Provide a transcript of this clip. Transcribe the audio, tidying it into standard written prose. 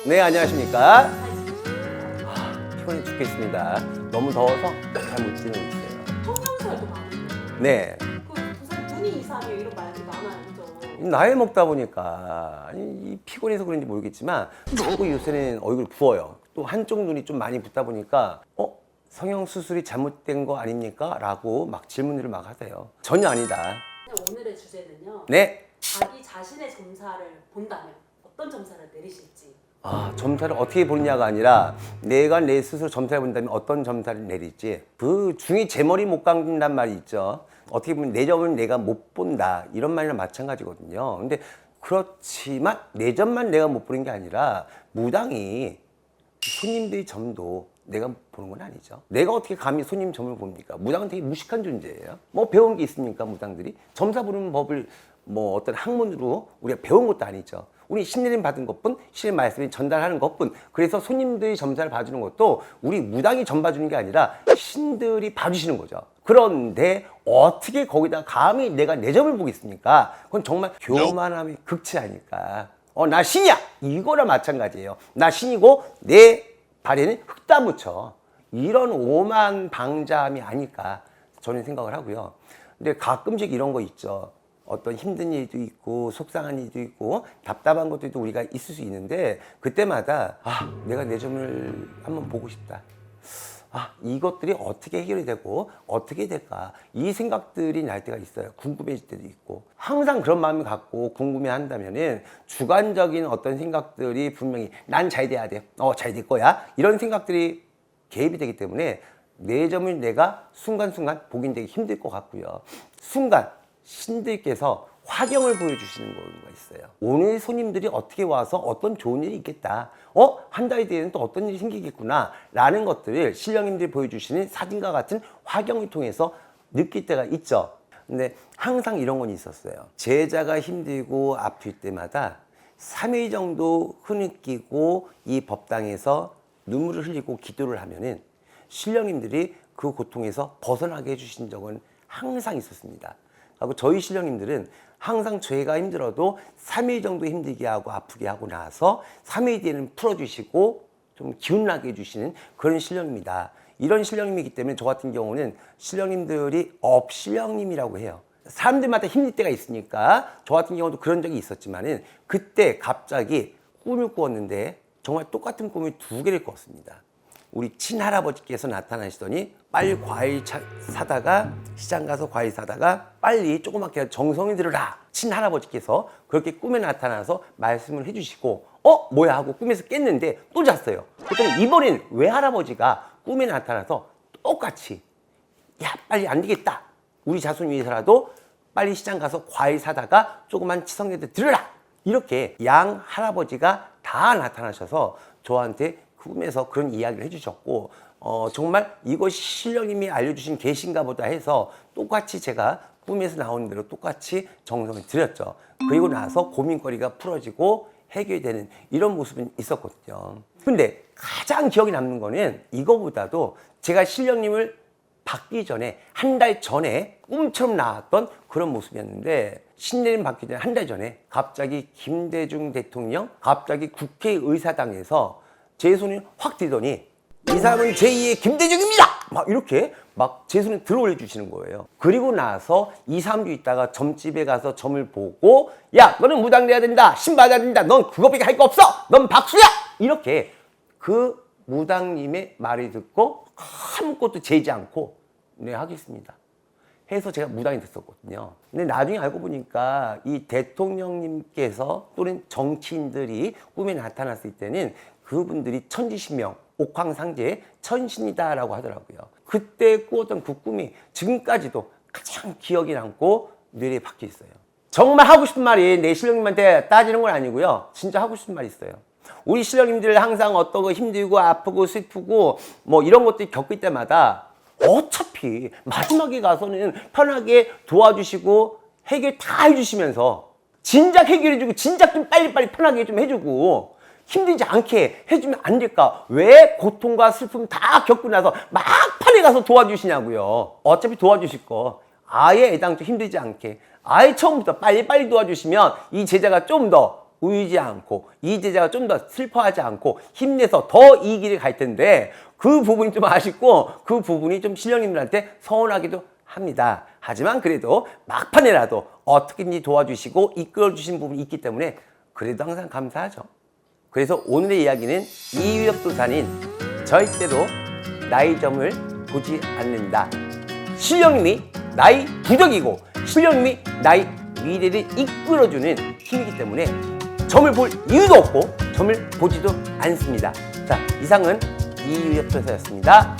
네, 안녕하십니까. 피곤해 죽겠습니다. 너무 더워서 잘 못 지내고 있어요. 성형살도 많은데. 네, 그 부산 눈이 이상해요 이런 말도 많아요, 그죠? 나이 먹다 보니까 아니, 이 피곤해서 그런지 모르겠지만 자꾸 요새는 얼굴 부어요. 또 한쪽 눈이 좀 많이 붓다 보니까 성형 수술이 잘못된 거 아닙니까? 라고 막 질문들을 막 하세요. 전혀 아니다. 오늘의 주제는요. 네. 자기 자신의 점사를 본다면 어떤 점사를 내리실지. 점사를 어떻게 보느냐가 아니라 내가 내 스스로 점사를 본다면 어떤 점사를 내릴지 그 중이 제 머리 못 감긴단 말이 있죠. 어떻게 보면 내 점은 내가 못 본다 이런 말이랑 마찬가지거든요. 근데 그렇지만 내 점만 내가 못 보는 게 아니라 무당이 손님들의 점도 내가 보는 건 아니죠. 내가 어떻게 감히 손님 점을 봅니까? 무당은 되게 무식한 존재예요. 뭐 배운 게 있습니까, 무당들이? 점사 보는 법을 뭐 어떤 학문으로 우리가 배운 것도 아니죠. 우리 신내림 받은 것뿐, 신의 말씀을 전달하는 것뿐. 그래서 손님들이 점사를 봐주는 것도 우리 무당이 점 봐주는 게 아니라 신들이 봐주시는 거죠. 그런데 어떻게 거기다 감히 내가 내 점을 보겠습니까? 그건 정말 교만함의 극치 아닐까. 나 신이야! 이거랑 마찬가지예요. 나 신이고 내 발에는 흙다 묻혀. 이런 오만 방자함이 아닐까 저는 생각을 하고요. 근데 가끔씩 이런 거 있죠. 어떤 힘든 일도 있고 속상한 일도 있고 답답한 것들도 우리가 있을 수 있는데 그때마다 내가 내 점을 한번 보고 싶다. 이것들이 어떻게 해결이 되고 어떻게 될까 이 생각들이 날 때가 있어요. 궁금해질 때도 있고 항상 그런 마음을 갖고 궁금해한다면은 주관적인 어떤 생각들이 분명히 난 잘 돼야 돼, 잘 될 거야 이런 생각들이 개입이 되기 때문에 내 점을 내가 순간순간 보긴 되게 힘들 것 같고요. 순간 신들께서 화경을 보여주시는 경우가 있어요. 오늘 손님들이 어떻게 와서 어떤 좋은 일이 있겠다. 한 달 뒤에는 또 어떤 일이 생기겠구나. 라는 것들을 신령님들이 보여주시는 사진과 같은 화경을 통해서 느낄 때가 있죠. 근데 항상 이런 건 있었어요. 제자가 힘들고 아플 때마다 3일 정도 흐느끼고 이 법당에서 눈물을 흘리고 기도를 하면은 신령님들이 그 고통에서 벗어나게 해주신 적은 항상 있었습니다. 하고 저희 신령님들은 항상 제가 힘들어도 3일 정도 힘들게 하고 아프게 하고 나서 3일 뒤에는 풀어주시고 좀 기운나게 해주시는 그런 신령입니다. 이런 신령님이기 때문에 저 같은 경우는 신령님들이 업신령님이라고 해요. 사람들마다 힘들 때가 있으니까 저 같은 경우도 그런 적이 있었지만은 그때 갑자기 꿈을 꾸었는데 정말 똑같은 꿈을 2개를 꿨습니다. 우리 친할아버지께서 나타나시더니 빨리 과일 사다가 시장 가서 과일 사다가 빨리 조그맣게 정성이 들으라. 친할아버지께서 그렇게 꿈에 나타나서 말씀을 해주시고 뭐야 하고 꿈에서 깼는데 또 잤어요. 그랬더니 이번엔 외할아버지가 꿈에 나타나서 똑같이 야 빨리 안 되겠다. 우리 자손 위해서라도 빨리 시장 가서 과일 사다가 조그만 치성애들 들으라. 이렇게 양 할아버지가 다 나타나셔서 저한테 꿈에서 그런 이야기를 해주셨고 정말 이것이 신령님이 알려주신 계신가 보다 해서 똑같이 제가 꿈에서 나오는 대로 똑같이 정성을 드렸죠. 그리고 나서 고민거리가 풀어지고 해결되는 이런 모습은 있었거든요. 근데 가장 기억에 남는 거는 이거보다도 제가 신령님을 받기 전에 한 달 전에 꿈처럼 나왔던 그런 모습이었는데 신내림 받기 전에 한 달 전에 갑자기 김대중 대통령 갑자기 국회의사당에서 제 손을 확 들더니 이 사람은 제2의 김대중입니다! 막 이렇게 막 제 손을 들어 올려주시는 거예요. 그리고 나서 2, 3주 있다가 점집에 가서 점을 보고 야 너는 무당 돼야 된다. 신 받아야 된다. 넌 그거밖에 할 거 없어. 넌 박수야! 이렇게 그 무당님의 말을 듣고 아무것도 재지 않고 네 하겠습니다. 해서 제가 무당이 됐었거든요. 근데 나중에 알고 보니까 이 대통령님께서 또는 정치인들이 꿈에 나타났을 때는 그분들이 천지신명, 옥황상제의 천신이다라고 하더라고요. 그때 꾸었던 그 꿈이 지금까지도 가장 기억에 남고 뇌리에 박혀 있어요. 정말 하고 싶은 말이 내 신령님한테 따지는 건 아니고요. 진짜 하고 싶은 말이 있어요. 우리 신령님들 항상 어떤 거 힘들고 아프고 슬프고 뭐 이런 것들이 겪을 때마다 어차피 마지막에 가서는 편하게 도와주시고 해결 다 해주시면서 진작 해결해주고 진작 좀 빨리빨리 편하게 좀 해주고 힘들지 않게 해주면 안 될까? 왜 고통과 슬픔 다 겪고 나서 막판에 가서 도와주시냐고요. 어차피 도와주실 거 아예 애당초 힘들지 않게 아예 처음부터 빨리빨리 도와주시면 이 제자가 좀 더 울지 않고 이 제자가 좀 더 슬퍼하지 않고 힘내서 더 이 길을 갈 텐데 그 부분이 좀 아쉽고 그 부분이 좀 신령님들한테 서운하기도 합니다. 하지만 그래도 막판에라도 어떻게든지 도와주시고 이끌어주신 부분이 있기 때문에 그래도 항상 감사하죠. 그래서 오늘의 이야기는 이유엽도사는 절대로 나의 점을 보지 않는다. 신령님이 나의 부적이고 신령님이 나의 미래를 이끌어주는 힘이기 때문에 점을 볼 이유도 없고 점을 보지도 않습니다. 자, 이상은 이유엽도사였습니다.